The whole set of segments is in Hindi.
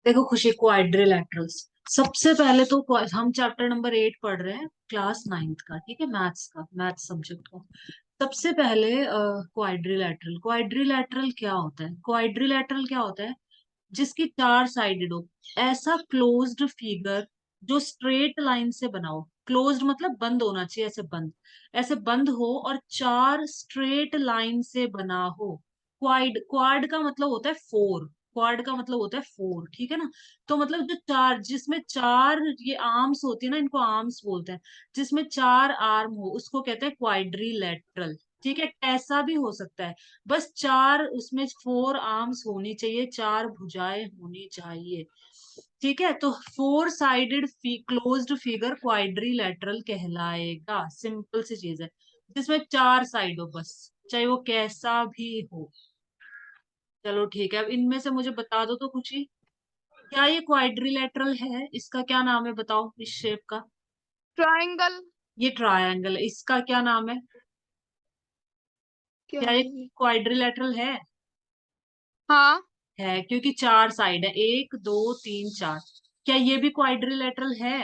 देखो खुशी, क्वाड्रिलैटरल्स। सबसे पहले तो हम चैप्टर नंबर 8 पढ़ रहे हैं, क्लास 9th का, ठीक है, मैथ्स का, मैथ्स सब्जेक्ट का। सबसे पहले क्वाड्रिलैटरल, क्वाड्रिलैटरल क्या होता है? क्वाड्रिलैटरल क्या होता है? जिसकी चार साइडेड हो, ऐसा क्लोज्ड फिगर जो स्ट्रेट लाइन से बना हो। क्लोज्ड मतलब बंद होना चाहिए, ऐसे बंद, ऐसे बंद हो और चार स्ट्रेट लाइन से बना हो। क्वाड, क्वाड का मतलब होता है फोर। क्वाड का मतलब होता है फोर, ठीक है ना। तो मतलब जो चार, जिसमें चार ये आर्म्स होती है ना, इनको आर्म्स बोलते हैं। जिसमें चार आर्म हो उसको कहते हैं क्वाड्रिलेटरल। ठीक है, कैसा भी हो सकता है, बस चार उसमें फोर आर्म्स होनी चाहिए, चार भुजाएं होनी चाहिए। ठीक है, तो four sided closed figure quadrilateral कहलाएगा। सिंपल सी चीज है, जिसमें चार साइड हो बस, चाहे वो कैसा भी हो। चलो ठीक है, अब इनमें से मुझे बता दो तो कुछ ही। क्या ये क्वाड्रिलेटरल है? इसका क्या नाम है बताओ, इस शेप का? ट्रायंगल। ये ट्रायंगल है, इसका क्या नाम है? क्या क्या ये है? क्वाड्रिलेटरल है? हाँ। है, क्योंकि चार साइड है, एक दो तीन चार। क्या ये भी क्वाड्रिलेटरल है?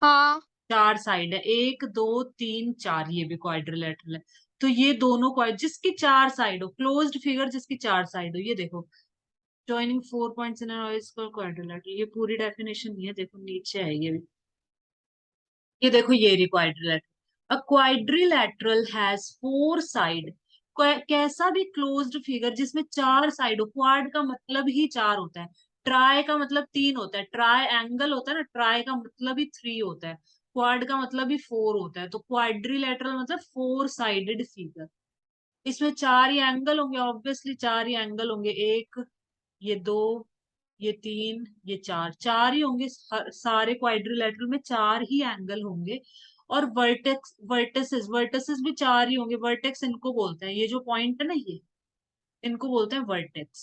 हाँ। चार साइड है, एक दो तीन चार, ये भी क्वाड्रिलेटरल है। तो ये दोनों क्वाड, जिसकी चार साइड हो, क्लोज्ड फिगर जिसकी चार साइड हो, ये देखो। Joining four points in quadrilateral, ये पूरी डेफिनेशन नहीं है, देखो नीचे है ये भी। ये देखो, ये रही quadrilateral. A quadrilateral has four side. कैसा भी क्लोज्ड फिगर जिसमें चार साइड हो, क्वाड का मतलब ही चार होता है, ट्राई का मतलब तीन होता है, ट्राई एंगल होता है ना, ट्राई का मतलब ही थ्री होता है, क्वाड का मतलब ही फोर होता है। तो क्वाड्रिलेटरल मतलब फोर साइडेड फिगर। इसमें चार ही एंगल होंगे, ऑब्वियसली चार ही एंगल होंगे। एक, ये दो, ये तीन, ये चार, चार ही होंगे। सारे क्वाड्रिलेटरल में चार ही एंगल होंगे। और वर्टेक्स, वर्टिसेस, वर्टिसेस भी चार ही होंगे। वर्टेक्स इनको बोलते हैं, ये जो पॉइंट है ना ये, इनको बोलते हैं वर्टेक्स।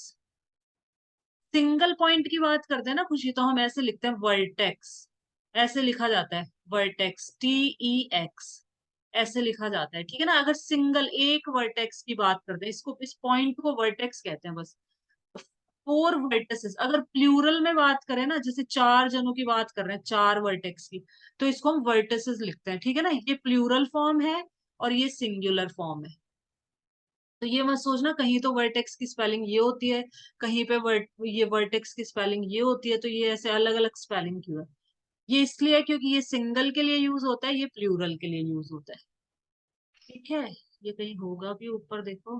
सिंगल पॉइंट की बात करते हैं ना खुशी, तो हम ऐसे लिखते हैं वर्टेक्स। ऐसे लिखा जाता है वर्टेक्स, TEX, ऐसे लिखा जाता है, ठीक है ना। अगर सिंगल एक वर्टेक्स की बात करते हैं, इसको, इस पॉइंट को वर्टेक्स कहते हैं बस। फोर वर्टिसेस, अगर प्लूरल में बात करें ना, जैसे चार जनों की बात कर रहे हैं, चार वर्टेक्स की, तो इसको हम वर्टिसेस लिखते हैं, ठीक है ना। ये प्लूरल फॉर्म है और ये सिंगुलर फॉर्म है। तो ये मत सोचना कहीं तो वर्टेक्स की स्पेलिंग ये होती है, कहीं पे ये वर्टेक्स की स्पेलिंग ये होती है, तो ये ऐसे अलग अलग स्पेलिंग क्यों है? ये इसलिए है क्योंकि ये सिंगल के लिए यूज होता है, ये प्लूरल के लिए यूज होता है। ठीक है, ये कहीं होगा भी ऊपर, देखो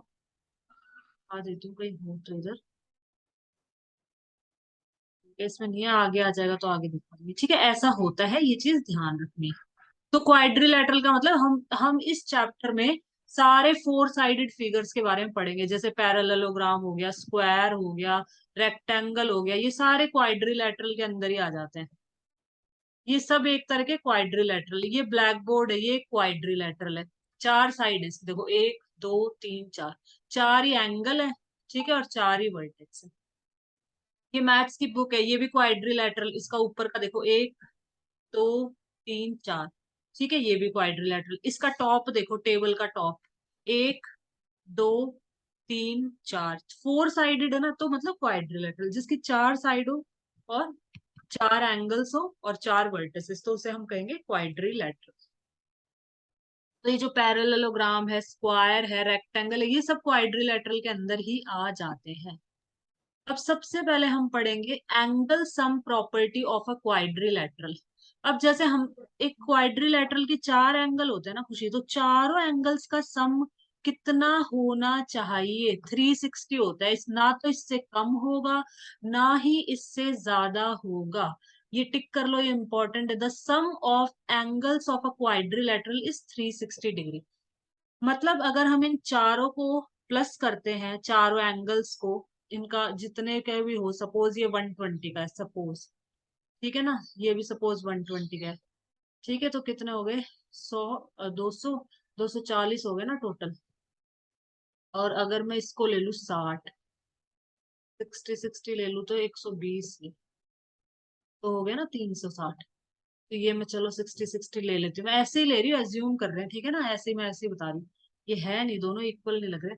आ देती हूँ कहीं हो तो इधर। इसमें नहीं है, आगे आ जाएगा तो आगे दिखाऊंगी, ठीक है। ऐसा होता है, ये चीज ध्यान रखनी है। तो क्वाड्रिलेटरल का मतलब, हम इस चैप्टर में सारे फोर साइडेड फिगर्स के बारे में पढ़ेंगे, जैसे पैरेललोग्राम हो गया, स्क्वायर हो गया, रेक्टेंगल हो गया, ये सारे क्वाड्रिलेटरल के अंदर ही आ जाते हैं। ये सब एक तरह के क्वाड्रिलेटरल, ये ब्लैक बोर्ड है, ये क्वाड्रिलेटरल है। चार साइड है इसकी, देखो एक दो तीन चार, चार ही एंगल है, ठीक है, और चार ही वर्टेक्स है। ये मैथ्स की बुक है, ये भी क्वाड्रिलेटरल, इसका ऊपर का देखो, एक दो तीन चार, ठीक है, ये भी क्वाड्रिलेटरल। इसका टॉप देखो, टेबल का टॉप, एक दो तीन चार, फोर साइडेड है ना, तो मतलब क्वाड्रिलेटरल, जिसकी चार साइड हो और चार एंगल्स हो और चार वर्टिसेस, तो उसे हम कहेंगे क्वाड्रिलेटरल। तो ये जो पैरेललोग्राम है, स्क्वायर है, रेक्टेंगल है, ये सब क्वाड्रिलेटरल के अंदर ही आ जाते हैं। अब सबसे पहले हम पढ़ेंगे angle sum property of a quadrilateral. अब जैसे हम, एक क्वाड्रिलेटरल के चार एंगल होते हैं ना खुशी, तो चारों एंगल्स का सम कितना होना चाहिए? 360 होता है। इस ना तो इससे कम होगा, ना ही इससे ज्यादा होगा। ये टिक कर लो, ये इंपॉर्टेंट है। The sum of angles of a quadrilateral is 360 degree. मतलब अगर हम इन चारों को प्लस करते हैं, चारों एंगल्स को, इनका जितने का भी हो, सपोज ये 120 का है, सपोज, ठीक है ना, ये भी सपोज 120 का है, ठीक है, तो कितने हो गए? 100, 200, 240 हो गए ना टोटल। और अगर मैं इसको ले लूं 60, 60 60 ले लूं तो 120, तो हो गया ना 360। तो ये मैं, चलो 60 60 ले लेती हूँ, मैं ऐसे ही ले रही हूँ, एज्यूम कर रहे हैं, ठीक है ना, ऐसे ही मैं ऐसे ही बता रही हूँ। ये है नहीं, दोनों इक्वल नहीं लग रहे।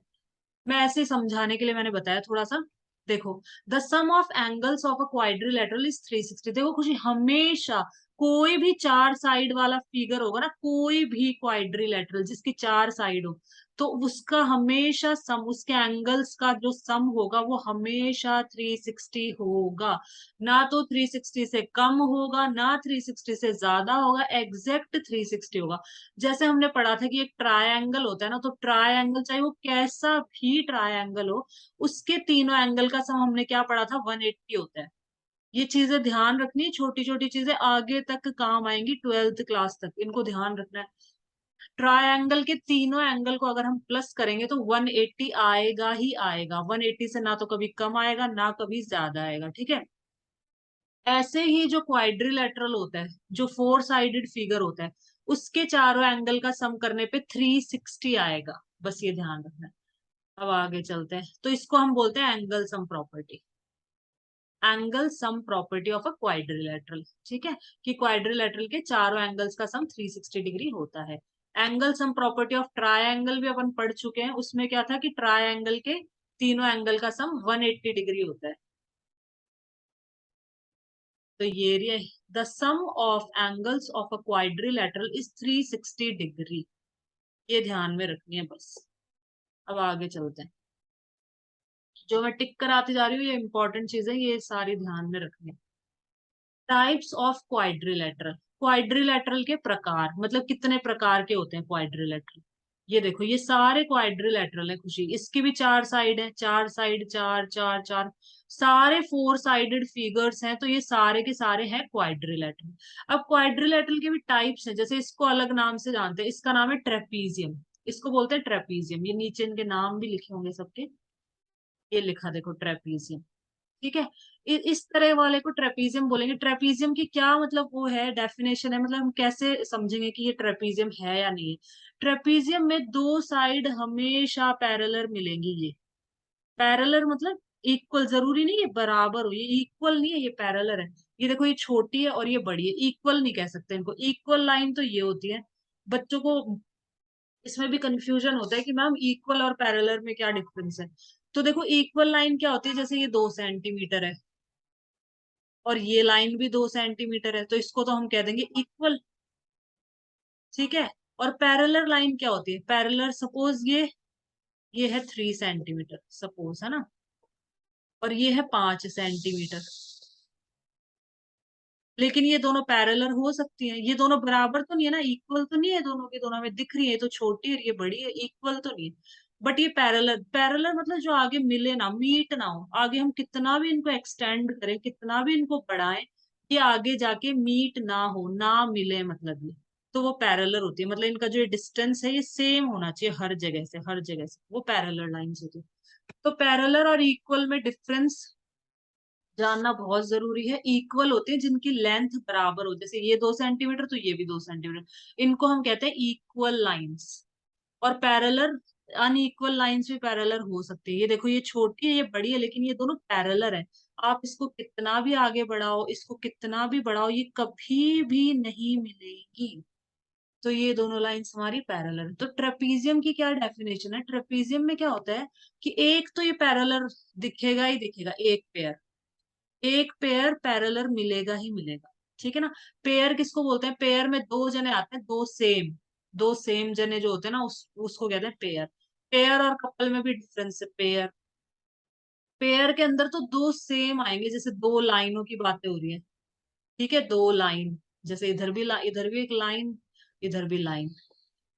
मैं ऐसे ही समझाने के लिए मैंने बताया थोड़ा सा। देखो, the sum of angles of a quadrilateral is 360। देखो खुशी, हमेशा कोई भी चार साइड वाला फिगर होगा ना, कोई भी क्वाड्रिलेटरल जिसकी चार साइड हो, तो उसका हमेशा सम, उसके एंगल्स का जो सम होगा वो हमेशा 360 होगा। ना तो 360 से कम होगा, ना 360 से ज्यादा होगा, एग्जैक्ट 360 होगा। जैसे हमने पढ़ा था कि एक ट्रायंगल होता है ना, तो ट्रायंगल चाहे वो कैसा भी ट्रायंगल हो, उसके तीनों एंगल का सम हमने क्या पढ़ा था, 180 होता है। ये चीजें ध्यान रखनी, छोटी छोटी चीजें आगे तक काम आएंगी, 12th क्लास तक इनको ध्यान रखना है। ट्रायंगल के तीनों एंगल को अगर हम प्लस करेंगे तो 180 आएगा ही आएगा। 180 से ना तो कभी कम आएगा, ना कभी ज्यादा आएगा, ठीक है। ऐसे ही जो क्वाड्रिलेटरल होता है, जो फोर साइडेड फिगर होता है, उसके चारों एंगल का सम करने पे 360 आएगा। बस ये ध्यान रखना है। अब आगे चलते हैं, तो इसको हम बोलते हैं angle sum property. Angle sum property of a quadrilateral, ठीक है, कि क्वाड्रिलेटरल के चारों एंगल्स का सम 360 डिग्री होता है। Angle sum property of triangle भी अपन पढ़ चुके हैं, उसमें क्या था कि ट्रायंगल के तीनों एंगल का सम 180 डिग्री होता है। तो ये the sum of angles of a quadrilateral is 360 degree. ये ध्यान में रखनी है बस। अब आगे चलते हैं, जो मैं टिक कराती जा रही हूँ ये इंपॉर्टेंट चीज है, ये सारी ध्यान में रखनी है। टाइप्स ऑफ क्वाड्रिलेटरल, क्वाड्रिलेटरल के प्रकार, मतलब कितने प्रकार के होते हैं क्वाड्रिलेटरल। ये देखो, ये सारे क्वाड्रिलेटरल है खुशी, इसकी भी चार साइड है, चार साइड, चार चार चार, सारे फोर साइडेड फिगर्स हैं, तो ये सारे के सारे हैं क्वाड्रिलेटरल। अब क्वाड्रिलेटरल के भी टाइप्स हैं, जैसे इसको अलग नाम से जानते हैं, इसका नाम है ट्रेपीजियम। इसको बोलते हैं ट्रेपीजियम, ये नीचे इनके नाम भी लिखे होंगे सबके, ये लिखा देखो ट्रेपीजियम, ठीक है। इस तरह वाले को ट्रेपीजियम बोलेंगे। ट्रेपीजियम की क्या मतलब वो है, डेफिनेशन है, मतलब हम कैसे समझेंगे कि ये ट्रेपीजियम है या नहीं है। ट्रेपीजियम में दो साइड हमेशा पैरेलल मिलेंगी। ये पैरेलल मतलब इक्वल, जरूरी नहीं है बराबर हो, ये इक्वल नहीं है, ये पैरेलल है। ये देखो, ये छोटी है और ये बड़ी है, इक्वल नहीं कह सकते इनको। इक्वल लाइन तो ये होती है, बच्चों को इसमें भी कंफ्यूजन होता है कि मैम इक्वल और पैरेलल में क्या डिफरेंस है। तो देखो, इक्वल लाइन क्या होती है, जैसे ये 2 सेंटीमीटर है और ये लाइन भी 2 सेंटीमीटर है, तो इसको तो हम कह देंगे इक्वल, ठीक है। और पैरेलल लाइन क्या होती है, पैरेलल सपोज ये है 3 सेंटीमीटर सपोज, है ना, और ये है 5 सेंटीमीटर, लेकिन ये दोनों पैरेलल हो सकती हैं, ये दोनों बराबर तो नहीं है ना, इक्वल तो नहीं है, दोनों के दोनों में दिख रही है, ये तो छोटी है और ये बड़ी है, इक्वल तो नहीं है। बट ये पैरेलल, पैरेलल मतलब जो आगे मिले ना, मीट ना हो, आगे हम कितना भी इनको एक्सटेंड करें, कितना भी इनको बढ़ाएं, ये आगे जाके मीट ना हो, ना मिले, मतलब ये, तो वो पैरेलल होती है। मतलब इनका जो डिस्टेंस है ये सेम होना चाहिए हर जगह से, हर जगह से, वो पैरेलल लाइंस होती है। तो पैरेलल और इक्वल में डिफरेंस जानना बहुत जरूरी है। इक्वल होते हैं जिनकी लेंथ बराबर हो, जैसे ये 2 सेंटीमीटर तो ये भी 2 सेंटीमीटर, इनको हम कहते हैं इक्वल लाइंस। और पैरेलल, अनइक्वल लाइंस भी पैरेलल हो सकती है। ये देखो, ये छोटी है, ये बड़ी है, लेकिन ये दोनों पैरेलल है। आप इसको कितना भी आगे बढ़ाओ, इसको कितना भी बढ़ाओ, ये कभी भी नहीं मिलेगी। तो ये दोनों लाइंस हमारी पैरेलल है। तो ट्रेपीजियम की क्या डेफिनेशन है, ट्रेपीजियम में क्या होता है कि एक तो ये पैरेलल दिखेगा ही दिखेगा, एक पेयर, एक पेयर पैरेलल मिलेगा ही मिलेगा, ठीक है ना। पेयर किसको बोलते हैं, पेयर में दो जने आते हैं, दो सेम जने जो होते हैं ना, उसको कहते हैं पेयर। पेयर और कपल में भी डिफरेंस है। पेयर, पेयर के अंदर तो दो सेम आएंगे, जैसे दो लाइनों की बातें हो रही है, ठीक है, दो लाइन, जैसे इधर भी एक लाइन, इधर भी लाइन,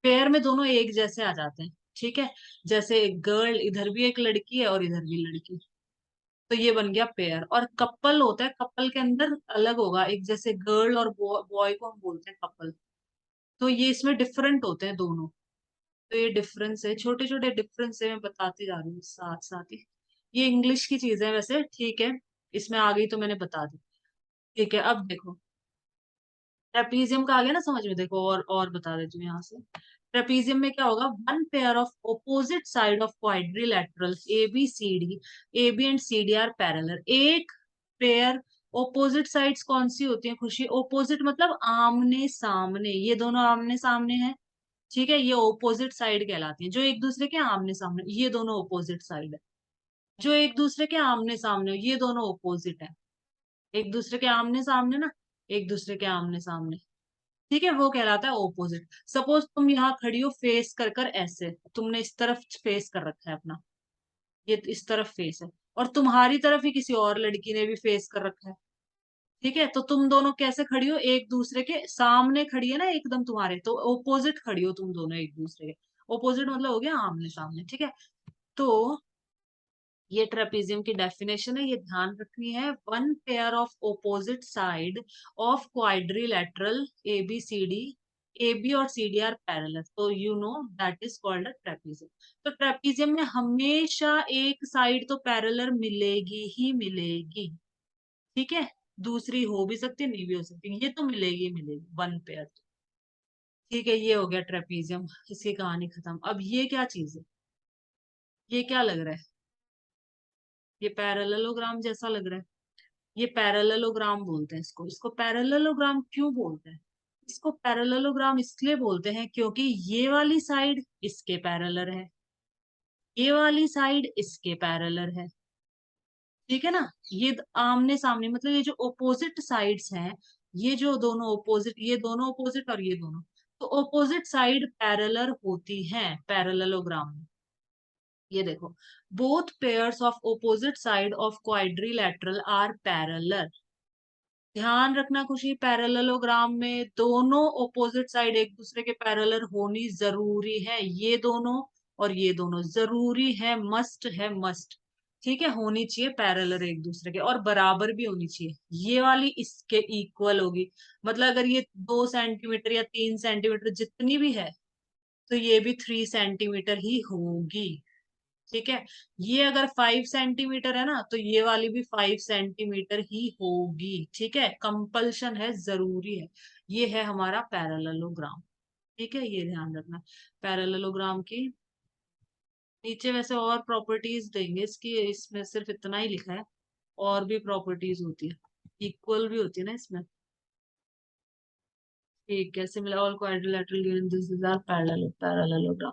पेयर में दोनों एक जैसे आ जाते हैं, ठीक है। जैसे एक गर्ल, इधर भी एक लड़की है और इधर भी लड़की, तो ये बन गया पेयर। और कपल होता है, कपल के अंदर अलग होगा, एक जैसे गर्ल और बॉय को हम बोलते हैं कपल। तो ये इसमें डिफरेंट होते हैं दोनों। तो ये डिफरेंस है, छोटे छोटे डिफरेंस है, मैं बताती जा रही हूँ साथ साथ ही। ये इंग्लिश की चीज है वैसे, ठीक है, इसमें आ गई तो मैंने बता दी। ठीक है, अब देखो, ट्रेपीजियम का आ गया ना समझ में, देखो और बता देती हूँ यहाँ से। ट्रेपीजियम में क्या होगा, one pair of opposite side of quadrilateral A B C D, A B and C D are parallel. एक पेयर, ऑपोजिट साइड्स कौन सी होती हैं खुशी, ऑपोजिट मतलब आमने सामने, ये दोनों आमने सामने हैं, ठीक है, ये ओपोजिट साइड कहलाती है, जो एक दूसरे के आमने सामने, ये दोनों ओपोजिट साइड है। जो एक दूसरे के आमने सामने, ये दोनों ओपोजिट है, एक दूसरे के आमने सामने ना, एक दूसरे के आमने सामने। ठीक है, वो कहलाता है ओपोजिट। सपोज तुम यहाँ खड़ी हो फेस कर कर ऐसे, तुमने इस तरफ फेस कर रखा है अपना, ये इस तरफ फेस है, और तुम्हारी तरफ ही किसी और लड़की ने भी फेस कर रखा है। ठीक है, तो तुम दोनों कैसे खड़ी हो, एक दूसरे के सामने खड़ी है ना एकदम तुम्हारे, तो ओपोजिट खड़ी हो तुम दोनों एक दूसरे के। ओपोजिट मतलब हो गया आमने सामने। ठीक है, तो ये ट्रेपेजियम की डेफिनेशन है, ये ध्यान रखनी है। One pair of opposite side of quadrilateral A B C D, A B और सी डी आर पैरेलल, तो you know that is called a trapezium. तो ट्रेपेजियम में हमेशा एक साइड तो पैरेलल मिलेगी ही मिलेगी। ठीक है, दूसरी हो भी सकती है, नहीं भी हो सकती, ये तो मिलेगी मिलेगी वन पेयर। ठीक है, ये हो गया ट्रेपेजियम, इसकी कहानी खत्म। अब ये क्या चीज है, ये क्या लग रहा है, ये पैरेललोग्राम जैसा लग रहा है। ये पैरेललोग्राम बोलते हैं इसको। इसको पैरेललोग्राम क्यों बोलते हैं, इसको पैरेललोग्राम इसलिए बोलते हैं क्योंकि ये वाली साइड इसके पैरेलल है, ये वाली साइड इसके पैरेलल है। ठीक है ना, ये आमने सामने, मतलब ये जो ओपोजिट साइड्स हैं, ये जो दोनों ओपोजिट, ये दोनों ओपोजिट और ये दोनों, तो ओपोजिट साइड पैरेलल होती हैं पैरेललोग्राम में। ये देखो, both pairs of opposite side of quadrilateral are parallel. ध्यान रखना खुशी, पैरेललोग्राम में दोनों ओपोजिट साइड एक दूसरे के पैरेलल होनी जरूरी है, ये दोनों और ये दोनों जरूरी है, मस्ट है, मस्ट। ठीक है, होनी चाहिए पैरेलल एक दूसरे के, और बराबर भी होनी चाहिए। ये वाली इसके इक्वल होगी, मतलब अगर ये 2 सेंटीमीटर या 3 सेंटीमीटर जितनी भी है, तो ये भी 3 सेंटीमीटर ही होगी। ठीक है, ये अगर 5 सेंटीमीटर है ना, तो ये वाली भी 5 सेंटीमीटर ही होगी। ठीक है, कंपल्शन है, जरूरी है। ये है हमारा पैरेललोग्राम। ठीक है, ये ध्यान रखना पैरेललोग्राम की। नीचे वैसे और प्रॉपर्टीज देंगे इसकी, इसमें सिर्फ इतना ही लिखा है, और भी प्रॉपर्टीज होती है, इक्वल भी होती है ना इसमें। ठीक है, similar all quadrilateral unit this is are parallelogram.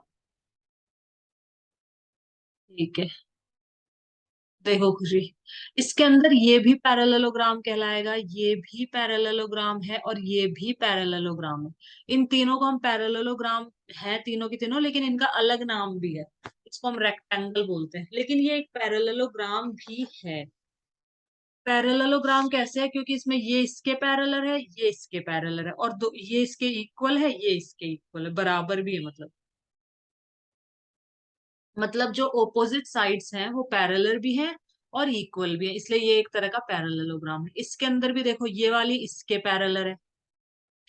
ठीक है, देखो खुशी, इसके अंदर ये भी पैरेललोग्राम कहलाएगा, ये भी पैरेललोग्राम है, और ये भी पैरेललोग्राम है। इन तीनों को हम पैरेललोग्राम है, तीनों की तीनों, लेकिन इनका अलग नाम भी है। इसको हम रेक्टेंगल बोलते हैं, लेकिन ये एक पैरेललोग्राम भी है। पैरेललोग्राम कैसे है, क्योंकि इसमें ये इसके पैरेलल है, ये इसके पैरेलल है, और दो ये इसके इक्वल है, ये इसके इक्वल है, बराबर भी है। मतलब जो ओपोजिट साइड्स हैं वो पैरेलल भी हैं और इक्वल भी है, इसलिए ये एक तरह का पैरेललोग्राम है। इसके अंदर भी देखो, ये वाली इसके पैरेलल है,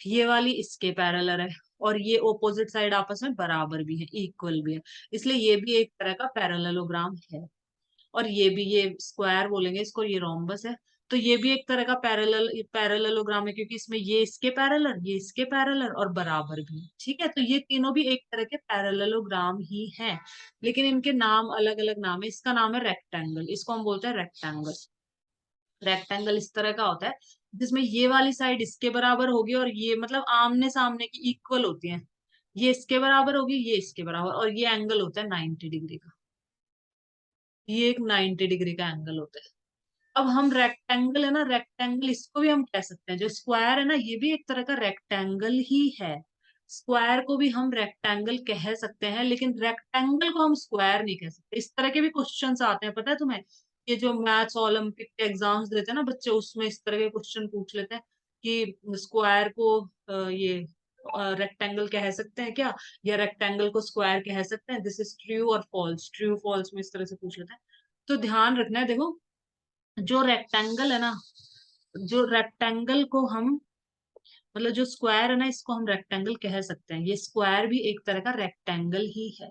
ये वाली इसके पैरेलल है, और ये ओपोजिट साइड आपस में बराबर भी है, इक्वल भी है, इसलिए ये भी एक तरह का पैरेललोग्राम है। और ये भी, ये स्क्वायर बोलेंगे इसको, ये रोम्बस है, तो ये भी एक तरह का पैरेललोग्राम है, क्योंकि इसमें ये इसके पैरेलल, ये इसके पैरेलल और बराबर भी है। ठीक है, तो ये तीनों भी एक तरह के पैरेललोग्राम ही हैं, लेकिन इनके नाम अलग अलग नाम है। इसका नाम है रेक्टेंगल, इसको हम बोलते हैं रेक्टेंगल। रेक्टेंगल इस तरह का होता है जिसमें ये वाली साइड इसके बराबर होगी, और ये मतलब आमने सामने की इक्वल होती है, ये इसके बराबर होगी, ये इसके बराबर, और ये एंगल होता है 90 डिग्री का। ये एक 90 डिग्री का एंगल होता है। अब हम रेक्टेंगल है ना, रेक्टेंगल इसको भी हम कह सकते हैं, जो स्क्वायर है ना, ये भी एक तरह का रेक्टेंगल ही है। स्क्वायर को भी हम रेक्टेंगल कह सकते हैं, लेकिन रेक्टेंगल को हम स्क्वायर नहीं कह सकते। इस तरह के भी क्वेश्चंस आते हैं, पता है तुम्हें, ये जो मैथ्स ओलंपिक के एग्जाम्स देते हैं ना बच्चे, उसमें इस तरह के क्वेश्चन पूछ लेते हैं कि स्क्वायर को ये रेक्टेंगल कह सकते हैं क्या, या रेक्टेंगल को स्क्वायर कह सकते हैं, दिस इज ट्रू और फॉल्स, ट्रू फॉल्स में इस तरह से पूछ लेते हैं। तो ध्यान रखना है, देखो, जो रेक्टेंगल है ना, जो रेक्टेंगल को हम, मतलब जो स्क्वायर है ना, इसको हम रेक्टेंगल कह सकते हैं, ये स्क्वायर भी एक तरह का रेक्टेंगल ही है।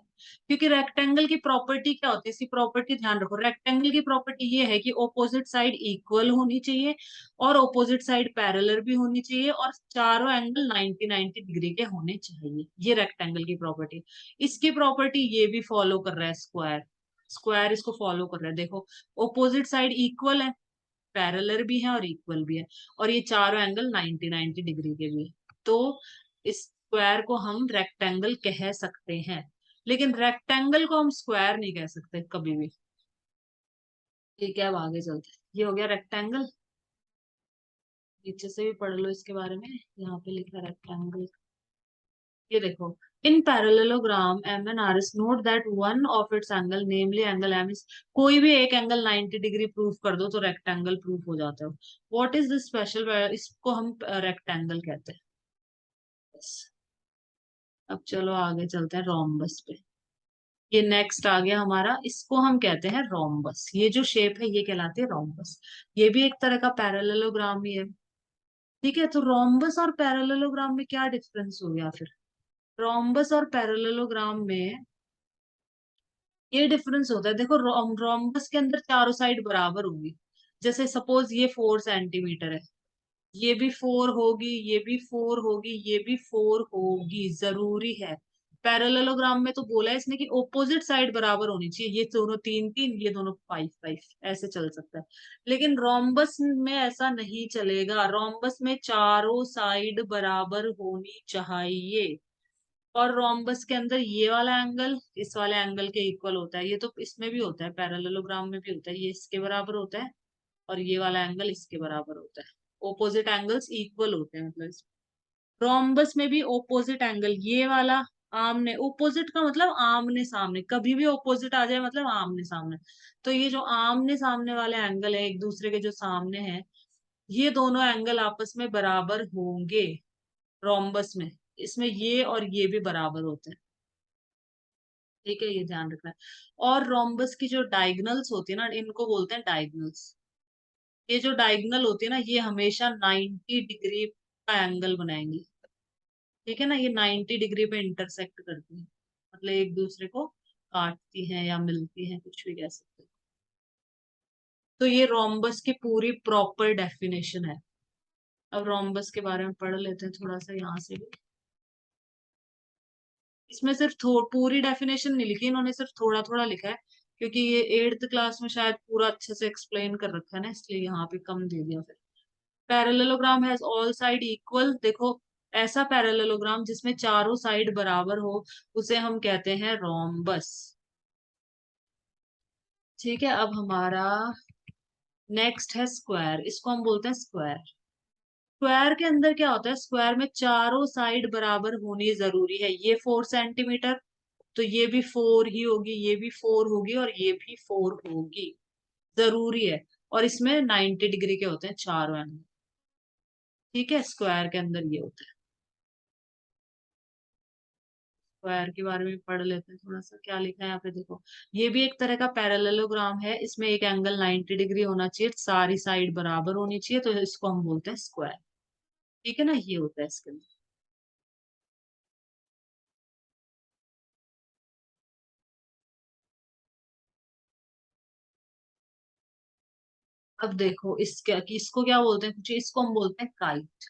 क्योंकि रेक्टेंगल की प्रॉपर्टी क्या होती है, इसकी प्रॉपर्टी ध्यान रखो, रेक्टेंगल की प्रॉपर्टी ये है कि ओपोजिट साइड इक्वल होनी चाहिए, और ओपोजिट साइड पैरेलल भी होनी चाहिए, और चारों एंगल 90-90 डिग्री के होने चाहिए, ये रेक्टेंगल की प्रॉपर्टी। इसकी प्रॉपर्टी ये भी फॉलो कर रहा है स्क्वायर, स्क्वायर इसको फॉलो कर रहा है। देखो, ओपोजिट साइड इक्वल है, पैरेलल भी है और इक्वल भी है, और ये चारों एंगल 90-90 डिग्री के भी है। तो इस स्क्वायर को हम रेक्टेंगल कह सकते हैं, लेकिन रेक्टेंगल को हम स्क्वायर नहीं कह सकते कभी भी। ठीक है, अब आगे चलते हैं। ये हो गया रेक्टेंगल। नीचे से भी पढ़ लो इसके बारे में, यहाँ पे लिखा है रेक्टेंगल। ये देखो, in parallelogram M N R S note that one of its angle namely angle M is, कोई भी एक एंगल 90 डिग्री प्रूफ कर दो तो रेक्टेंगल प्रूफ हो जाता है। व्हाट इज दिस स्पेशल, इसको हम रेक्टेंगल कहते हैं। बस। अब चलो आगे चलते हैं रोम्बस पे। ये नेक्स्ट आ गया हमारा, इसको हम कहते हैं रोम्बस। ये जो शेप है ये कहलाती है रोम्बस। ये भी एक तरह का पैरेललोग्राम ही है। ठीक है, तो रोम्बस और पैरेललोग्राम में क्या डिफरेंस हो गया फिर? रोम्बस और पैरेललोग्राम में ये डिफरेंस होता है, देखो रोम्बस के अंदर चारों साइड बराबर होगी। जैसे सपोज ये 4 सेंटीमीटर है, ये भी 4 होगी, ये भी 4 होगी, ये भी 4 होगी, जरूरी है। पैरेललोग्राम में तो बोला है इसने कि ऑपोजिट साइड बराबर होनी चाहिए, ये दोनों 3 3, ये दोनों 5 5, ऐसे चल सकता है। लेकिन रोम्बस में ऐसा नहीं चलेगा, रोम्बस में चारों साइड बराबर होनी चाहिए। और रोम्बस के अंदर ये वाला एंगल इस वाले एंगल के इक्वल होता है। ये तो इसमें भी होता है, पैरेललोग्राम में भी होता है, ये इसके बराबर होता है और ये वाला एंगल इसके बराबर होता है। ओपोजिट एंगल्स इक्वल होते हैं मतलब रोम्बस में भी ओपोजिट एंगल, ये वाला आमने, ओपोजिट का मतलब आमने सामने, कभी भी ओपोजिट आ जाए मतलब आमने सामने। तो ये जो आमने सामने वाले एंगल है, एक दूसरे के जो सामने हैं, ये दोनों एंगल आपस में बराबर होंगे रोम्बस में। इसमें ये और ये भी बराबर होते हैं। ठीक है, ये ध्यान रखना है। और रोम्बस की जो डायगनल्स होती है ना, इनको बोलते हैं डायगनल्स। ये जो डायगनल होती है ना, ये हमेशा 90 डिग्री का एंगल बनाएंगी। ठीक है ना, ये 90 डिग्री पे इंटरसेक्ट करती है, मतलब एक दूसरे को काटती हैं या मिलती हैं, कुछ भी कह सकते हैं। तो ये रोम्बस की पूरी प्रॉपर डेफिनेशन है। अब रोम्बस के बारे में पढ़ लेते हैं थोड़ा सा यहाँ से भी। इसमें सिर्फ पूरी डेफिनेशन नहीं लिखी इन्होंने, सिर्फ थोड़ा थोड़ा लिखा है, क्योंकि ये 8th क्लास में शायद पूरा अच्छे से एक्सप्लेन कर रखा है ना, इसलिए यहाँ पे कम दे दिया फिर। Parallelogram has all side equal, देखो ऐसा पैरेललोग्राम जिसमें चारों साइड बराबर हो उसे हम कहते हैं रोम्बस। ठीक है, अब हमारा नेक्स्ट है स्क्वायर, इसको हम बोलते हैं स्क्वायर। स्क्वायर के अंदर क्या होता है, स्क्वायर में चारों साइड बराबर होनी जरूरी है। ये 4 सेंटीमीटर, तो ये भी 4 ही होगी, ये भी 4 होगी और ये भी 4 होगी, जरूरी है। और इसमें 90 डिग्री के होते हैं चारों एंगल। ठीक है, स्क्वायर के अंदर ये होता है। स्क्वायर के बारे में पढ़ लेते हैं थोड़ा सा, क्या लिखा है यहाँ पे देखो। ये भी एक तरह का पैरेललोग्राम है, इसमें एक एंगल 90 डिग्री होना चाहिए, सारी साइड बराबर होनी चाहिए, तो इसको हम बोलते हैं स्क्वायर। ठीक है ना, ये होता है इसके अंदर। अब देखो इसका कि इसको क्या बोलते हैं, कुछ इसको हम बोलते हैं काइट।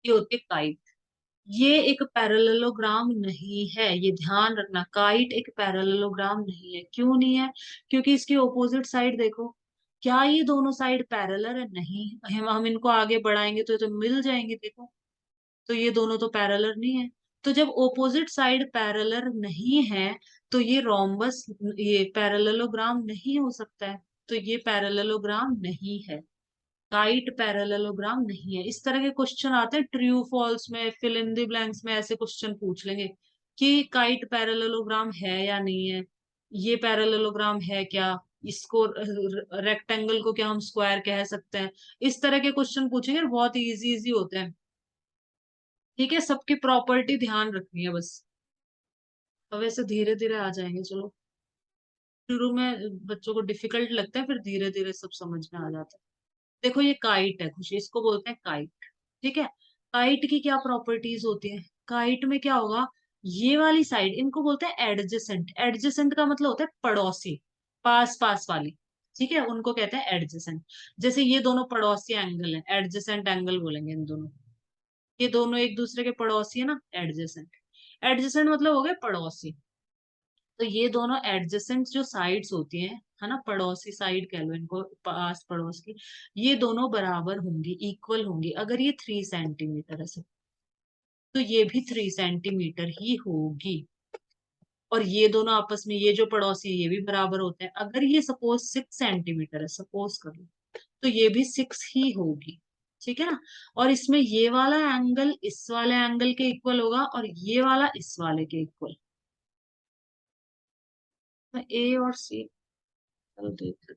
ये होती है काइट। ये एक पैरेललोग्राम नहीं है, ये ध्यान रखना, काइट एक पैरेललोग्राम नहीं है। क्यों नहीं है? क्योंकि इसकी ऑपोजिट साइड देखो, क्या ये दोनों साइड पैरेलल है? नहीं। हम इनको आगे बढ़ाएंगे तो मिल जाएंगे, देखो। तो ये दोनों तो पैरेलल नहीं है। तो जब ऑपोजिट साइड पैरेलल नहीं है, तो ये रोम्बस, ये पैरेललोग्राम नहीं हो सकता है। तो ये पैरेललोग्राम नहीं है, काइट पैरेललोग्राम नहीं है। इस तरह के क्वेश्चन आते हैं ट्रू फॉल्स में, फिल इन द ब्लैंक्स में, ऐसे क्वेश्चन पूछ लेंगे कि काइट पैरेललोग्राम है या नहीं है, ये पैरेललोग्राम है क्या, इसको रेक्टेंगल को क्या हम स्क्वायर कह सकते हैं। इस तरह के क्वेश्चन पूछेंगे, बहुत इजी इजी होते हैं। ठीक है, सबकी प्रॉपर्टी ध्यान रखनी है बस। अब ऐसे धीरे धीरे आ जाएंगे, चलो। शुरू में बच्चों को डिफिकल्ट लगता है, फिर धीरे धीरे सब समझ में आ जाता है। देखो ये काइट है, खुशी, इसको बोलते हैं काइट। ठीक है, काइट की क्या प्रॉपर्टीज होती है? काइट में क्या होगा, ये वाली साइड इनको बोलते हैं एडजेसेंट। एडजेसेंट का मतलब होता है पड़ोसी, पास पास वाली। ठीक है, उनको कहते हैं एडजेसेंट। जैसे ये दोनों पड़ोसी एंगल है, एडजेसेंट एंगल बोलेंगे इन दोनों। ये दोनों एक दूसरे के पड़ोसी है ना, एडजेसेंट। एडजेसेंट मतलब हो गए पड़ोसी। तो ये दोनों एडजेसेंट जो साइड्स होती हैं, है ना, पड़ोसी साइड कह लो इनको, पास पड़ोस की, ये दोनों बराबर होंगी, इक्वल होंगी, अगर ये 3 सेंटीमीटर है सब। तो ये भी 3 सेंटीमीटर ही होगी। और ये दोनों आपस में, ये जो पड़ोसी ये भी बराबर होते हैं। अगर ये सपोज 6 सेंटीमीटर है, सपोज कर लो, तो ये भी 6 ही होगी। ठीक है ना। और इसमें ये वाला एंगल इस वाले एंगल के इक्वल होगा, और ये वाला इस वाले के इक्वल। ए और सी, चलो देख।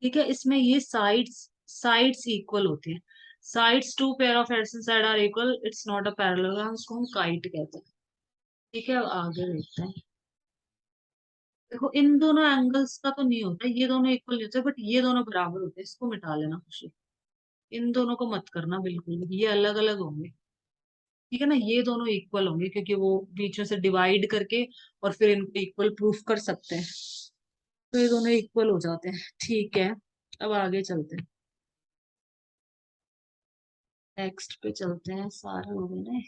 ठीक है, इसमें ये साइड्स साइड्स इक्वल होती हैं। Sides two pair of adjacent side are equal, it's not a parallelogram, इसको हम काइट कहते हैं। ठीक है, अब आगे देखते हैं। देखो, इन दोनों एंगल्स का तो नहीं होता, ये दोनों इक्वल नहीं होते, बट ये दोनों बराबर होते हैं, इसको मिटा लेना खुशी। इन दोनों को मत करना बिल्कुल भी, ये अलग अलग होंगे। ठीक है ना, ये दोनों इक्वल होंगे क्योंकि वो बीच में से डिवाइड करके और फिर इनको इक्वल प्रूफ कर सकते हैं। तो ये दोनों इक्वल हो जाते हैं। ठीक है, अब आगे चलते हैं। नेक्स्ट पे चलते हैं, सारे हो गए ना।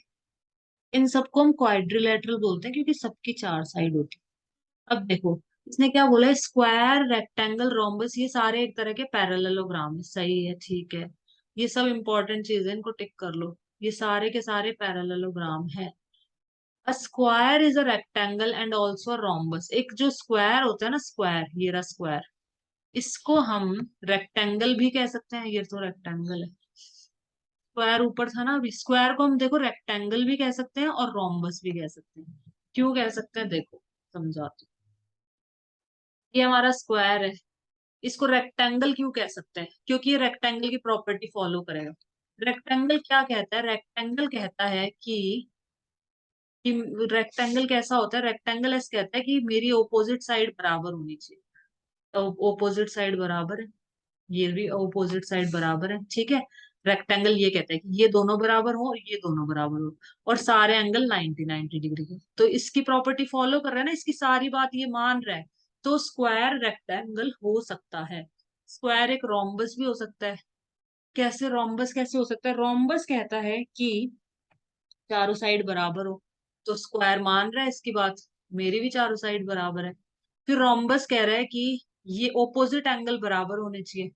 इन सबको हम क्वाड्रिलेटरल बोलते हैं क्योंकि सबकी 4 साइड होती है। अब देखो, इसने क्या बोला है, स्क्वायर, रेक्टेंगल, रोम्बस, ये सारे एक तरह के पैरेललोग्राम है। सही है, ठीक है। ये सब इंपॉर्टेंट चीज है, इनको टिक कर लो। ये सारे के सारे पैरेललोग्राम है। A square is a rectangle and also rhombus. एक जो स्क्वायर होता है ना, स्क्वायर, ये रहा स्क्वायर, इसको हम रेक्टेंगल भी कह सकते हैं। ये तो रेक्टेंगल है, स्क्वायर ऊपर था ना। अभी स्क्वायर को हम देखो रेक्टेंगल भी कह सकते हैं और रोम्बस भी कह सकते हैं। क्यों कह सकते हैं, देखो समझाती हूँ। ये हमारा स्क्वायर है, इसको रेक्टेंगल क्यों कह सकते हैं, क्योंकि ये रेक्टेंगल की प्रॉपर्टी फॉलो करेगा। रेक्टेंगल क्या कहता है, रेक्टेंगल कहता है कि रेक्टेंगल कैसा होता है, रेक्टेंगल ऐसे कहता है कि मेरी ओपोजिट साइड बराबर होनी चाहिए। तो ओपोजिट साइड बराबर है, ये भी ऑपोजिट साइड बराबर है। ठीक है, रेक्टेंगल ये कहता है कि ये दोनों बराबर हो और ये दोनों बराबर हो, और सारे एंगल 90 डिग्री के। तो इसकी प्रॉपर्टी फॉलो कर रहा है ना, इसकी सारी बात ये मान रहा है। तो स्क्वायर रेक्टेंगल हो सकता है। स्क्वायर एक रोम्बस भी हो सकता है। कैसे रोम्बस कैसे हो सकता है, रोम्बस कहता है कि चारों साइड बराबर हो। तो स्क्वायर मान रहा है इसकी बात, मेरी भी चारों साइड बराबर है। फिर रोम्बस कह रहा है कि ये ओपोजिट एंगल बराबर होने चाहिए।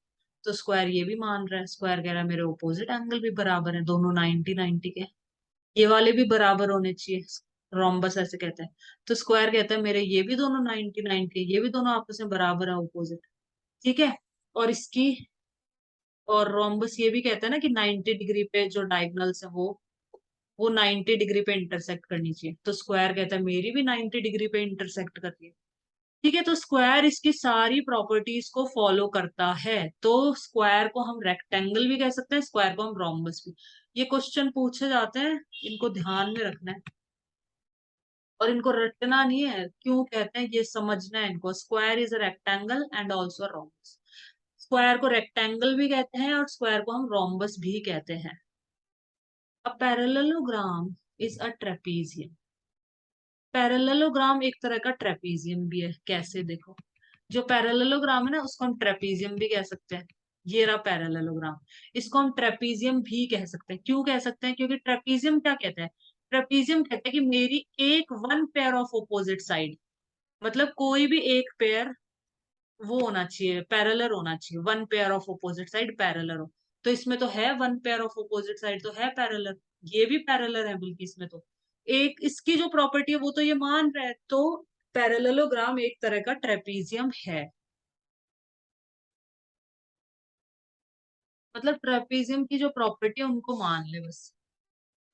तो स्क्वायर ये भी मान रहा है, स्क्वायर कह रहा है मेरे ओपोजिट एंगल भी बराबर है, दोनों 90 90 के। ये वाले भी बराबर होने चाहिए, रोम्बस ऐसे कहता है। तो स्क्वायर कहता है मेरे ये भी दोनों 90 90 के, ये भी दोनों आपस में बराबर है, ओपोजिट। ठीक है। और इसकी, और रोम्बस ये भी कहता है ना कि 90 डिग्री पे जो डायगोनल्स है वो 90 डिग्री पे इंटरसेक्ट करनी चाहिए। तो स्क्वायर कहता है मेरी भी 90 डिग्री पे इंटरसेक्ट कर रही है। ठीक है, तो स्क्वायर इसकी सारी प्रॉपर्टीज को फॉलो करता है। तो स्क्वायर को हम रेक्टेंगल भी कह सकते हैं, स्क्वायर को हम रोम्बस भी। ये क्वेश्चन पूछे जाते हैं, इनको ध्यान में रखना है। और इनको रटना नहीं है, क्यों कहते हैं ये समझना है इनको। Square is a rectangle and also rhombus. Square को रेक्टेंगल भी कहते हैं और स्क्वायर को हम रोम्बस भी कहते हैं। A parallelogram is a trapezium. Parallelogram एक तरह का ट्रेपीजियम भी है। कैसे, देखो, जो पैरेललोग्राम है ना, उसको हम ट्रेपीजियम भी कह सकते हैं। ये रहा पैरेललोग्राम, इसको हम ट्रेपीजियम भी कह सकते हैं। क्यों कह सकते हैं, क्योंकि ट्रेपीजियम क्या कहता है, ट्रेपीजियम कहता है कि मेरी एक one pair of opposite side, मतलब कोई भी एक पेयर वो होना चाहिए, पैरेलल होना चाहिए। One pair of opposite side parallel हो। तो इसमें तो है one pair of opposite side तो है पैरेलल, ये भी पैरेलल है बल्कि इसमें तो। एक इसकी जो प्रॉपर्टी है वो तो ये मान रहा है। तो पैरेललोग्राम एक तरह का ट्रेपीजियम है। मतलब ट्रेपीजियम की जो प्रॉपर्टी है उनको मान ले बस।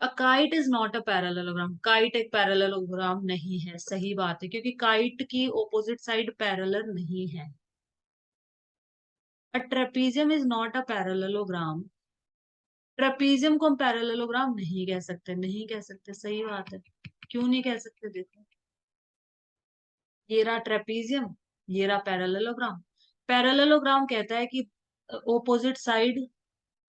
A kite is not a parallelogram, kite एक पैरेललोग्राम नहीं है। सही बात है, क्योंकि काइट की ऑपोजिट साइड पैरेलल नहीं है। अ trapezium is not a parallelogram, trapezium को हम पैरेललोग्राम नहीं कह सकते, नहीं कह सकते। सही बात है, क्यों नहीं कह सकते, देखो, ये रहा ट्रेपीजियम, ये रहा पैरेललोग्राम। पैरेललोग्राम कहता है कि ओपोजिट साइड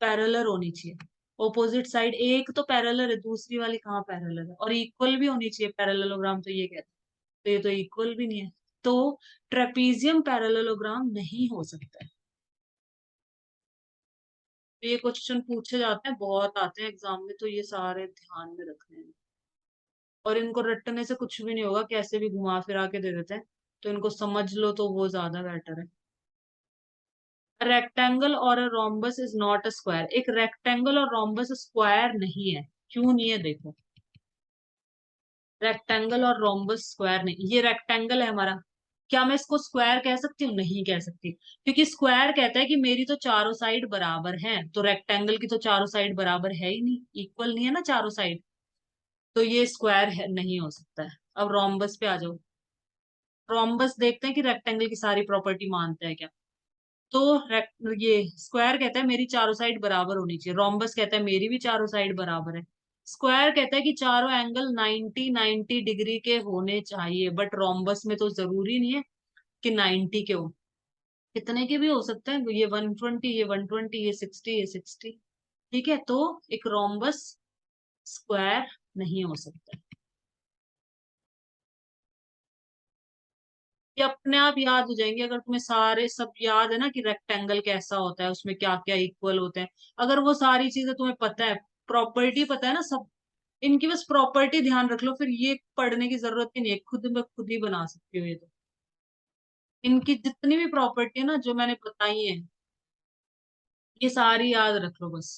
पैरेलल होनी चाहिए। ओपोजिट साइड एक तो पैरेलल है, दूसरी वाली कहाँ पैरेलल है, और इक्वल भी होनी चाहिए पैरेललोग्राम, तो ये कहता है। तो ये तो इक्वल भी नहीं है। तो ट्रेपीजियम पैरेललोग्राम नहीं हो सकता है। तो ये क्वेश्चन पूछे जाते हैं, बहुत आते हैं एग्जाम में, तो ये सारे ध्यान में रखने हैं। और इनको रटने से कुछ भी नहीं होगा, कैसे भी घुमा फिरा के दे देते हैं। तो इनको समझ लो तो वो ज्यादा बेटर है। रेक्टेंगल और rhombus is not a square. एक रेक्टेंगल और रोम्बस स्क्वायर नहीं है। क्यों नहीं है देखो, रेक्टेंगल और रोम्बस स्क्वायर नहीं। ये रेक्टेंगल है हमारा, क्या मैं इसको स्क्वायर कह सकती हूँ? नहीं कह सकती, क्योंकि स्क्वायर कहता है कि मेरी तो चारों साइड बराबर हैं, तो रेक्टेंगल की तो चारों साइड बराबर है ही नहीं, इक्वल नहीं है ना चारों साइड, तो ये स्क्वायर है, नहीं हो सकता है। अब रोम्बस पे आ जाओ। रोम्बस देखते हैं कि रेक्टेंगल की सारी प्रॉपर्टी मानता है क्या। तो ये स्क्वायर कहता है मेरी चारों साइड बराबर होनी चाहिए, रोम्बस कहता है मेरी भी चारों साइड बराबर है। स्क्वायर कहता है कि चारों एंगल 90 डिग्री के होने चाहिए, बट रोम्बस में तो जरूरी नहीं है कि 90 के हो, कितने के भी हो सकते हैं, ये 120, ये 120, ये 60, ये 60। ठीक है, तो एक रोम्बस स्क्वायर नहीं हो सकता। ये अपने आप याद हो जाएंगे अगर तुम्हें सारे सब याद है ना, कि रेक्टेंगल कैसा होता है, उसमें क्या क्या इक्वल होते हैं। अगर वो सारी चीजें तुम्हें पता है, प्रॉपर्टी पता है ना सब, इनकी बस प्रॉपर्टी ध्यान रख लो, फिर ये पढ़ने की जरूरत ही नहीं है, खुद में खुद ही बना सकती हो ये तो। इनकी जितनी भी प्रॉपर्टी है ना जो मैंने बताई है, ये सारी याद रख लो बस।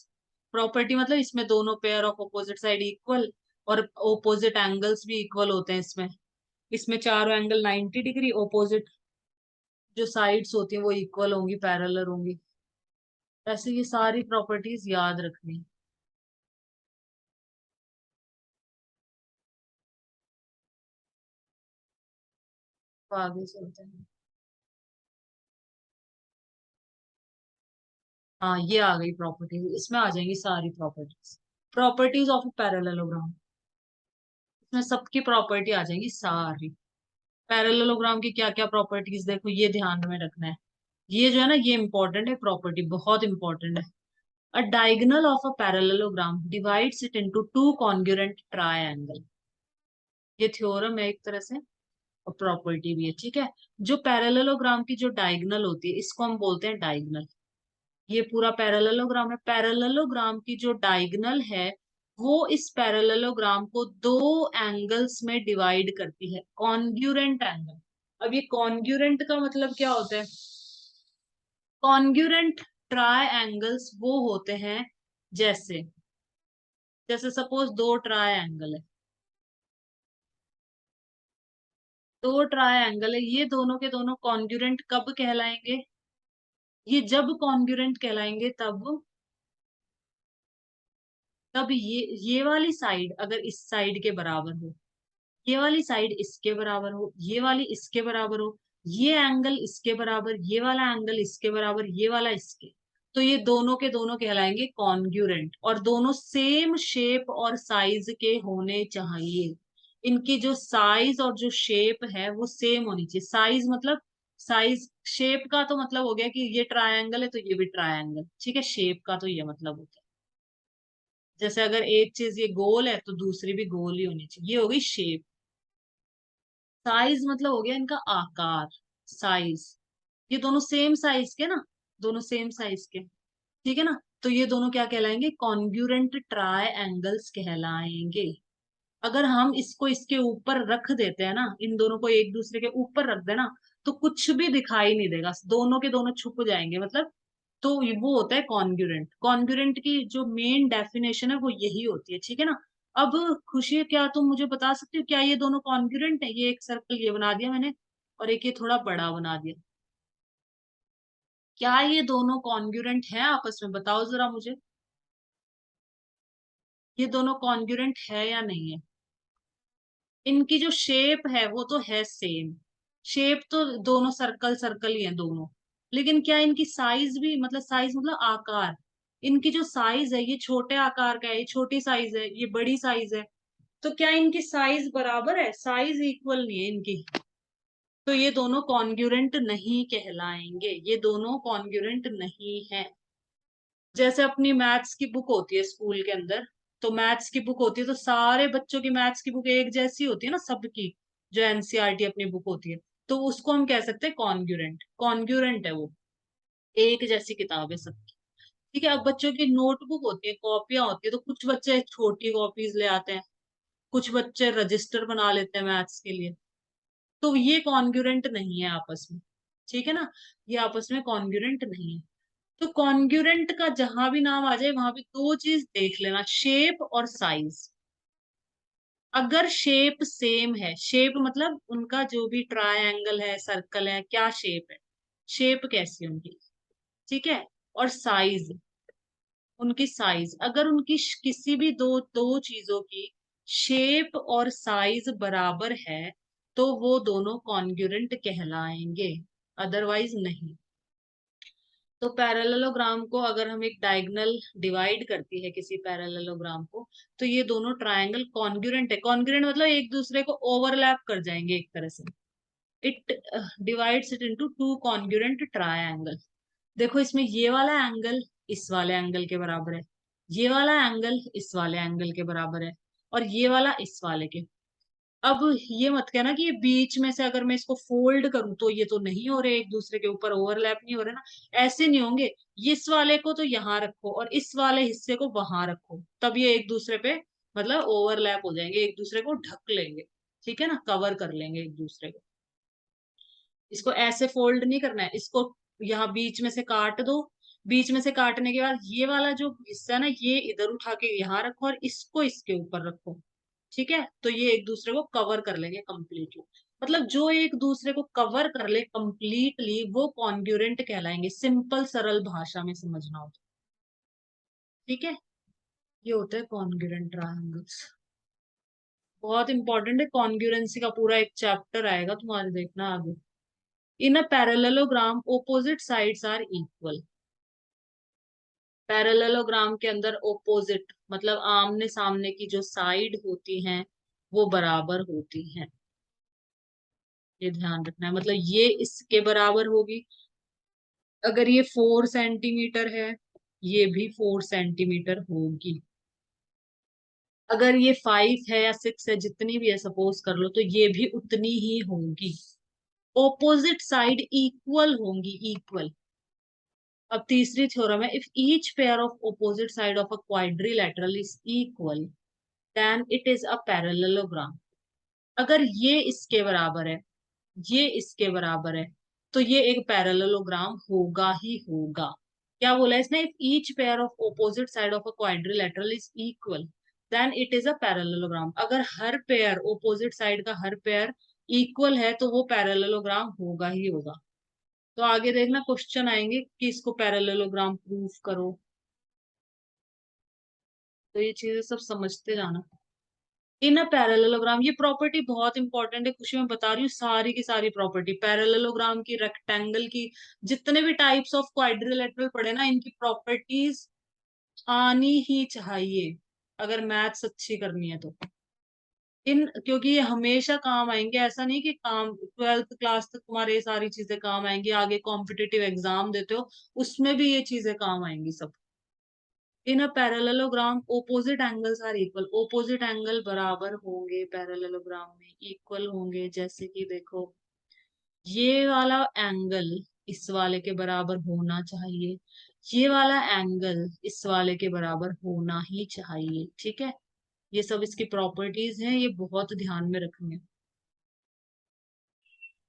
प्रॉपर्टी मतलब इसमें दोनों pair of opposite side equal, और ओपोजिट एंगल्स भी इक्वल होते हैं इसमें। इसमें चारों एंगल 90 डिग्री, ओपोजिट जो साइड्स होती हैं वो इक्वल होंगी, पैरेलल होंगी। ऐसे ये सारी प्रॉपर्टीज याद रखनी। तो आगे चलते हैं। हाँ, ये आ गई प्रॉपर्टीज, इसमें आ जाएंगी सारी प्रॉपर्टीज। प्रॉपर्टीज ऑफ पैरेललोग्राम, इसमें सबकी प्रॉपर्टी आ जाएंगी सारी। पैरेललोग्राम की क्या क्या प्रॉपर्टीज देखो, ये ध्यान में रखना है। ये जो है ना, ये इंपॉर्टेंट है, प्रॉपर्टी बहुत इंपॉर्टेंट है। अ diagonal of a parallelogram divides it into two congruent triangle. ये थ्योरम है एक तरह से, और प्रॉपर्टी भी है, ठीक है। जो पैरेललोग्राम की जो डायगोनल होती है, इसको हम बोलते हैं डायगोनल। ये पूरा पैरेललोग्राम है, पैरेललोग्राम की जो डायगोनल है वो इस पैरेललोग्राम को दो एंगल्स में डिवाइड करती है, कॉन्ग्रुएंट एंगल। अब ये कॉन्ग्रुएंट का मतलब क्या होता है? कॉन्ग्रुएंट ट्राई एंगल्स वो होते हैं, जैसे जैसे सपोज दो ट्राई एंगल है, दो ट्राई एंगल है, ये दोनों के दोनों कॉन्ग्रुएंट कब कहलाएंगे? ये जब कॉन्ग्रुएंट कहलाएंगे तब, ये वाली साइड अगर इस साइड के बराबर हो, ये वाली साइड इसके बराबर हो, ये वाली इसके बराबर हो, ये एंगल इसके बराबर, ये वाला एंगल इसके बराबर, ये वाला इसके, तो ये दोनों के दोनों कहलाएंगे कॉन्ग्रुएंट, और दोनों सेम शेप और साइज के होने चाहिए। इनकी जो साइज और जो शेप है वो सेम होनी चाहिए। साइज मतलब, साइज शेप का तो मतलब हो गया कि ये ट्रायंगल है तो ये भी ट्रायंगल, ठीक है, शेप का तो ये मतलब होता है। जैसे अगर एक चीज ये गोल है तो दूसरी भी गोल ही होनी चाहिए, ये हो गई शेप। साइज मतलब हो गया इनका आकार, साइज। ये दोनों सेम साइज के ना, दोनों सेम साइज के, ठीक है ना, तो ये दोनों क्या कहलाएंगे? कॉन्ग्रुएंट ट्राई एंगल्स कहलाएंगे। अगर हम इसको इसके ऊपर रख देते हैं ना, इन दोनों को एक दूसरे के ऊपर रख देना, तो कुछ भी दिखाई नहीं देगा, दोनों के दोनों छुप जाएंगे मतलब। तो वो होता है कॉन्ग्रुएंट। कॉन्ग्रुएंट की जो मेन डेफिनेशन है वो यही होती है, ठीक है ना। अब खुशी, क्या तुम मुझे बता सकते हो क्या ये दोनों कॉन्ग्रुएंट है? ये एक सर्कल ये बना दिया मैंने, और एक ये थोड़ा बड़ा बना दिया, क्या ये दोनों कॉन्ग्रुएंट है आपस में? बताओ जरा मुझे, ये दोनों कॉन्ग्रुएंट है या नहीं है? इनकी जो शेप है वो तो है सेम, शेप तो दोनों सर्कल सर्कल ही है दोनों, लेकिन क्या इनकी साइज भी, मतलब साइज मतलब आकार, इनकी जो साइज है ये छोटे आकार का है, ये छोटी साइज है, ये बड़ी साइज है, तो क्या इनकी साइज बराबर है? साइज इक्वल नहीं है इनकी, तो ये दोनों कॉन्ग्रुएंट नहीं कहलाएंगे, ये दोनों कॉन्ग्रुएंट नहीं है। जैसे अपनी मैथ्स की बुक होती है स्कूल के अंदर, तो मैथ्स की बुक होती है तो सारे बच्चों की मैथ्स की बुक एक जैसी होती है ना सबकी, जो एनसीईआरटी अपनी बुक होती है, तो उसको हम कह सकते हैं कॉन्ग्रुएंट, कॉन्ग्रुएंट है वो, एक जैसी किताब है सबकी। ठीक है, अब बच्चों की नोटबुक होती है, कॉपियां होती है, तो कुछ बच्चे छोटी कॉपीज ले आते हैं, कुछ बच्चे रजिस्टर बना लेते हैं मैथ्स के लिए, तो ये कॉन्ग्रुएंट नहीं है आपस में, ठीक है ना, ये आपस में कॉन्ग्रुएंट नहीं है। तो कॉन्ग्रुएंट का जहां भी नाम आ जाए वहां पे दो चीज देख लेना, शेप और साइज। अगर शेप सेम है, शेप मतलब उनका जो भी ट्रायंगल है, सर्कल है, क्या शेप है, शेप कैसी है उनकी, ठीक है। और साइज, उनकी साइज, अगर उनकी किसी भी दो दो चीजों की शेप और साइज बराबर है तो वो दोनों कॉन्ग्रुएंट कहलाएंगे, अदरवाइज नहीं। तो पैरेललोग्राम को अगर हम एक डायगोनल डिवाइड करती है किसी पैरेललोग्राम को, तो ये दोनों ट्रायंगल कॉन्ग्रुएंट है। कॉन्ग्रुएंट मतलब एक दूसरे को ओवरलैप कर जाएंगे एक तरह से। It divides it into two congruent triangle. देखो इसमें ये वाला एंगल इस वाले एंगल के बराबर है, ये वाला एंगल इस वाले एंगल के बराबर है, और ये वाला इस वाले के। अब ये मत कहना कि ये बीच में से अगर मैं इसको फोल्ड करूं तो ये तो नहीं हो रहे, एक दूसरे के ऊपर ओवरलैप नहीं हो रहे ना, ऐसे नहीं होंगे। ये इस वाले को तो यहाँ रखो और इस वाले हिस्से को वहां रखो, तब ये एक दूसरे पे मतलब ओवरलैप हो जाएंगे, एक दूसरे को ढक लेंगे, ठीक है ना, कवर कर लेंगे एक दूसरे को। इसको ऐसे फोल्ड नहीं करना है, इसको यहाँ बीच में से काट दो। बीच में से काटने के बाद ये वाला जो हिस्सा है ना, ये इधर उठा के यहाँ रखो और इसको इसके ऊपर रखो, ठीक है। तो ये एक दूसरे को कवर कर लेंगे कंप्लीटली। मतलब जो एक दूसरे को कवर कर ले कंप्लीटली वो कॉन्ग्रुएंट कहलाएंगे, सिंपल सरल भाषा में समझना हो तो, ठीक है। ये होते हैं कॉन्ग्रुएंट ट्रायंगल्स। बहुत इंपॉर्टेंट है, कॉन्ग्रुएंसी का पूरा एक चैप्टर आएगा तुम्हारे, देखना आगे। In a parallelogram opposite sides are equal. Parallelogram के अंदर ओपोजिट मतलब आमने सामने की जो साइड होती हैं वो बराबर होती हैं, ये ध्यान रखना है। मतलब ये इसके बराबर होगी, अगर ये 4 सेंटीमीटर है ये भी 4 सेंटीमीटर होगी। अगर ये 5 है या 6 है, जितनी भी है सपोज कर लो, तो ये भी उतनी ही होगी। ऑपोजिट साइड इक्वल होंगी, इक्वल। अब तीसरी थ्योरम है, if each pair of opposite side of a quadrilateral is equal then it is a parallelogram. अगर ये इसके बराबर है, ये इसके बराबर है, तो ये एक पैरेललोग्राम होगा ही होगा। क्या बोला इसने, if each pair of opposite side of a quadrilateral is equal then it is a parallelogram. अगर हर पेयर ऑपोजिट साइड का हर पेयर इक्वल है तो वो पैरेललोग्राम होगा ही होगा। तो आगे देखना क्वेश्चन आएंगे कि इसको पैरेललोग्राम प्रूफ करो, तो ये चीजें सब समझते जाना। इन अ पैरेललोग्राम, ये प्रॉपर्टी बहुत इंपॉर्टेंट है, कुछ मैं बता रही हूँ सारी की सारी प्रॉपर्टी पैरेललोग्राम की, रेक्टेंगल की, जितने भी टाइप्स ऑफ क्वाड्रिलेटरल पढ़े ना, इनकी प्रॉपर्टीज आनी ही चाहिए अगर मैथ्स अच्छी करनी है तो। इन क्योंकि ये हमेशा काम आएंगे, ऐसा नहीं कि काम 12th क्लास तक तुम्हारे ये सारी चीजें काम आएंगी, आगे कॉम्पिटिटिव एग्जाम देते हो उसमें भी ये चीजें काम आएंगी सब। In a parallelogram opposite angles are equal, opposite angle बराबर होंगे पैरेललोग्राम में, इक्वल होंगे। जैसे कि देखो ये वाला एंगल इस वाले के बराबर होना चाहिए, ये वाला एंगल इस वाले के बराबर होना ही चाहिए, ठीक है। ये सब इसकी प्रॉपर्टीज हैं, ये बहुत ध्यान में रखनी है।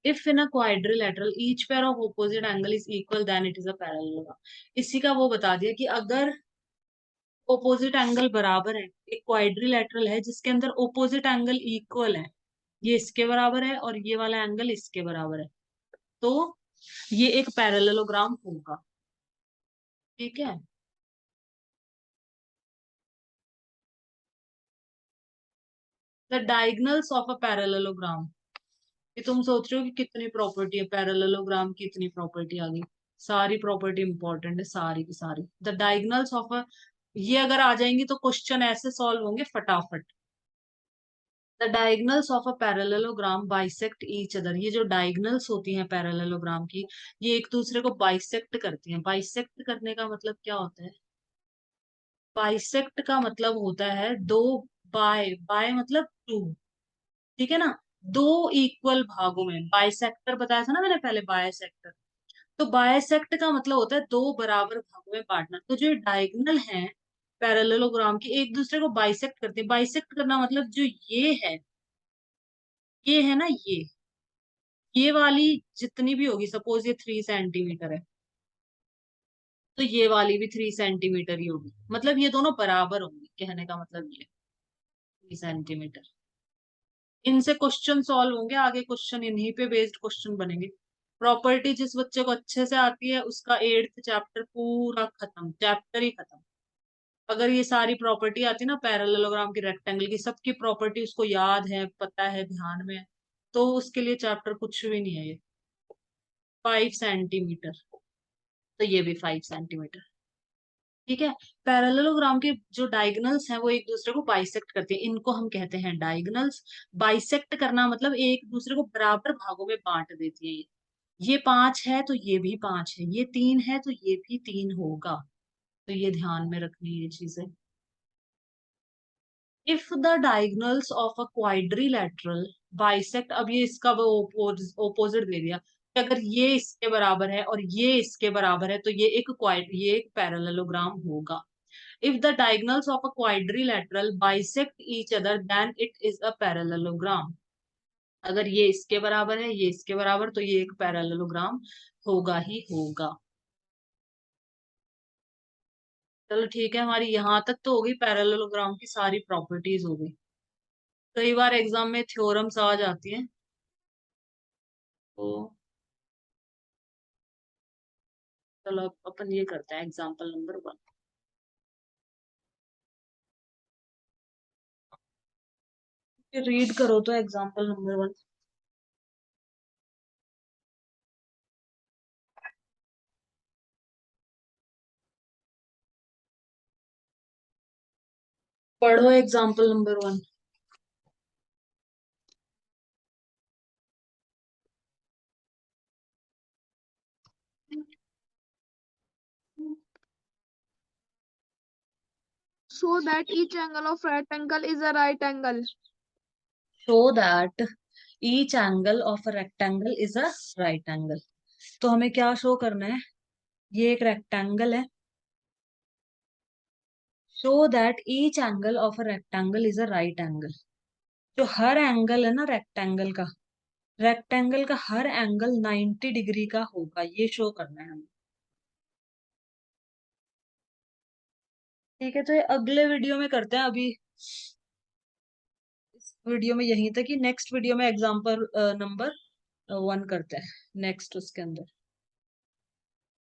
If in a quadrilateral each pair of opposite angle is equal then it is a parallelogram. इसी का वो बता दिया कि अगर ओपोजिट एंगल बराबर है, एक क्वाड्रिलेटरल है जिसके अंदर ओपोजिट एंगल इक्वल है, ये इसके बराबर है और ये वाला एंगल इसके बराबर है, तो ये एक पैरेललोग्राम होगा, ठीक है। The diagonals of a parallelogram, ये तुम सोच रहे हो कि कितनी प्रॉपर्टी है पैरेललोग्राम की, इतनी प्रॉपर्टी आ गई, सारी प्रॉपर्टी इंपॉर्टेंट है सारी की सारी। द डायगोनल्स ऑफ अ, ये अगर आ जाएंगी तो क्वेश्चन ऐसे सॉल्व होंगे फटाफट। The diagonals of a parallelogram bisect each other, ये जो डायगोनल्स होती हैं पैरेललोग्राम की, ये एक दूसरे को बाइसेक्ट करती हैं। बाइसेक्ट करने का मतलब क्या होता है, बाइसेक्ट का मतलब होता है दो, बाय बाय मतलब टू, ठीक है ना, दो इक्वल भागों में। बाइसेक्टर बताया था ना मैंने पहले, बाइसेक्टर। तो बाइसेक्ट का मतलब होता है दो बराबर भागों में बांटना। तो जो डायगोनल है पैरेललोग्राम की एक दूसरे को बाइसेक्ट करते हैं। बाइसेक्ट करना मतलब जो ये है ना, ये वाली जितनी भी होगी, सपोज ये 3 सेंटीमीटर है, तो ये वाली भी 3 सेंटीमीटर ही होगी, मतलब ये दोनों बराबर होंगी, कहने का मतलब ये 3 सेंटीमीटर। इनसे क्वेश्चन सॉल्व होंगे आगे, क्वेश्चन इन्हीं पे बेस्ड क्वेश्चन बनेंगे। प्रॉपर्टी जिस बच्चे को अच्छे से आती है उसका 8th चैप्टर पूरा खत्म, चैप्टर ही खत्म। अगर ये सारी प्रॉपर्टी आती ना पैरेललोग्राम की, रेक्टेंगल की, सबकी प्रॉपर्टी उसको याद है, पता है, ध्यान में है, तो उसके लिए चैप्टर कुछ भी नहीं है ये। 5 सेंटीमीटर, तो ये भी 5 सेंटीमीटर। ठीक है। पैरेललोग्राम के जो डायगोनल्स हैं वो एक दूसरे को बाइसेक्ट करते हैं, इनको हम कहते हैं डायगोनल्स। बाइसेक्ट करना मतलब एक दूसरे को बराबर भागों में बांट देती है ये 5 है तो ये भी 5 है, ये 3 है तो ये भी 3 होगा। तो ये ध्यान में रखनी है ये चीजें। If the diagonals of a quadrilateral bisect, अब ये इसका वो ओपोजिट दे दिया कि अगर ये इसके बराबर है और ये इसके बराबर है तो ये एक पैरेललोग्राम होगा। If the diagonals of a quadrilateral bisect each other, then it is a parallelogram. अगर ये इसके बराबर है, ये इसके बराबर, तो ये एक पैरेललोग्राम होगा ही होगा। चलो ठीक है, हमारी यहाँ तक तो होगी, पैरेललोग्राम की सारी प्रॉपर्टीज हो गई। कई बार एग्जाम में थ्योरम्स आ जाती हैं, तो चलो अपन ये करते हैं एग्जाम्पल नंबर 1। रीड करो तो एग्जाम्पल नंबर 1। पढ़ो example number 1। So that each angle of rectangle is a right angle. Show that each angle of a rectangle is a right angle. तो हमें क्या शो करना है, ये एक रेक्टेंगल है। Show that each angle of a rectangle is a right angle. जो हर एंगल है ना रेक्टेंगल का, रेक्टेंगल का हर एंगल 90 डिग्री का होगा, ये शो करना है हमें। ठीक है, तो ये अगले वीडियो में करते हैं। अभी इस वीडियो में यहीं तक ही, नेक्स्ट वीडियो में एग्जाम्पल नंबर 1 करते हैं, नेक्स्ट उसके अंदर।